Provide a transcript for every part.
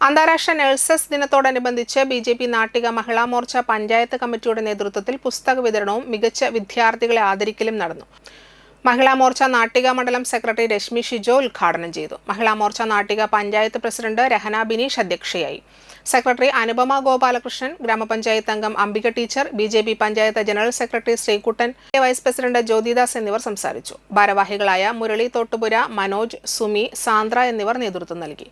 അന്താരാഷ്ട്ര നഴ്സസ് ദിനത്തോടനുബന്ധിച്ച് ബി.ജെ.പി. നാട്ടിക മഹിളാ മോർച്ച പഞ്ചായത്ത് കമ്മിറ്റിയുടെ നേതൃത്വത്തിൽ പുസ്തക വിതരണവും മികച്ച വിദ്യാർത്ഥികളെ ആദരിക്കലും നടന്നു. മഹിളാ മോർച്ച നാട്ടിക മണ്ഡലം സെക്രട്ടറി രശ്മി ഷിജോ ഉദ്ഘാടനം ചെയ്തു. മഹിളാ മോർച്ച നാട്ടിക പഞ്ചായത്ത് പ്രസിഡന്റ് രഹന ബിനീഷ് അധ്യക്ഷയായി. സെക്രട്ടറി അനുപമ ഗോപാലകൃഷ്ണൻ, ഗ്രാമപഞ്ചായത്ത് അംഗം Ambika teacher, BJP. Panchayat general secretary Sreekuttan, vice president Jyothidas എന്നിവർ സംസാരിച്ചു. ഭാരവാഹികളായ മുരളി തോട്ടുപുര, മനോജ്, സുമി, സാന്ദ്ര എന്നിവർ നേതൃത്വം നൽകി.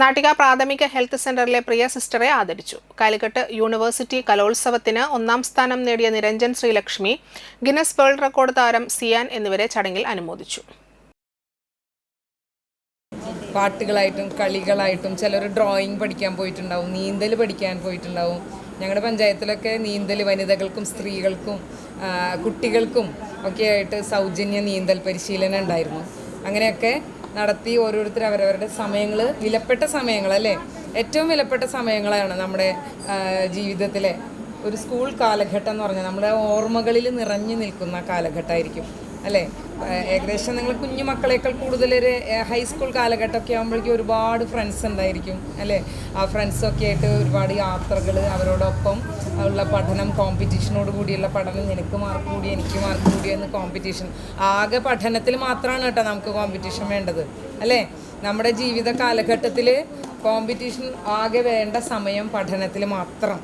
നാട്ടിക പ്രാഥമിക ഹെൽത്ത് സെന്ററിലെ പ്രിയ സിസ്റ്ററെ ആദരിച്ചു. കാലിക്കറ്റ് യൂണിവേഴ്സിറ്റി കലോത്സവത്തിന് 1ാം സ്ഥാനം നേടിയ Niranjan Sreelakshmi, Guinness world record താരം സിയാൻ എന്നിവരെ ചടങ്ങിൽ അനുമോദിച്ചു. പാട്ടുകളായിട്ടും കളികളായിട്ടും ചിലർ ഡ്രോയിങ് പഠിക്കാൻ പോയിട്ടുണ്ടാവും, നീന്തൽ പഠിക്കാൻ പോയിട്ടുണ്ടാവും. ഞങ്ങളുടെ പഞ്ചായത്തിലൊക്കെ നീന്തൽ വനിതകൾക്കും സ്ത്രീകൾക്കും കുട്ടികൾക്കും ഒക്കെ ആയിട്ട് സൗജന്യ നീന്തൽ പരിശീലനം ഉണ്ടായിരുന്നു. അങ്ങനെയൊക്കെ നടത്തി ഓരോരുത്തർ അവരവരുടെ സമയങ്ങൾ, വിലപ്പെട്ട സമയങ്ങൾ അല്ലേ, ഏറ്റവും വിലപ്പെട്ട സമയങ്ങളാണ് നമ്മുടെ ജീവിതത്തിലെ ഒരു സ്കൂൾ കാലഘട്ടം എന്ന് പറഞ്ഞാൽ നമ്മുടെ ഓർമ്മകളിൽ നിറഞ്ഞു നിൽക്കുന്ന കാലഘട്ടമായിരിക്കും അല്ലേ. ഏകദേശം നിങ്ങൾ കുഞ്ഞു മക്കളേക്കാൾ കൂടുതലൊരു ഹൈസ്കൂൾ കാലഘട്ടമൊക്കെ ആകുമ്പോഴേക്കും ഒരുപാട് ഫ്രണ്ട്സ് ഉണ്ടായിരിക്കും അല്ലേ. ആ ഫ്രണ്ട്സൊക്കെ ആയിട്ട് ഒരുപാട് യാത്രകൾ, അവരോടൊപ്പം ഉള്ള പഠനം, കോമ്പറ്റീഷനോട് കൂടിയുള്ള പഠനം, നിനക്ക് മാർക്ക് കൂടി എനിക്ക് മാർക്ക് കൂടി എന്ന് കോമ്പറ്റീഷൻ. ആകെ പഠനത്തിൽ മാത്രമാണ് കേട്ടോ നമുക്ക് കോമ്പറ്റീഷൻ വേണ്ടത് അല്ലേ. നമ്മുടെ ജീവിത കാലഘട്ടത്തിൽ കോമ്പറ്റീഷൻ ആകെ വേണ്ട സമയം പഠനത്തിൽ മാത്രം.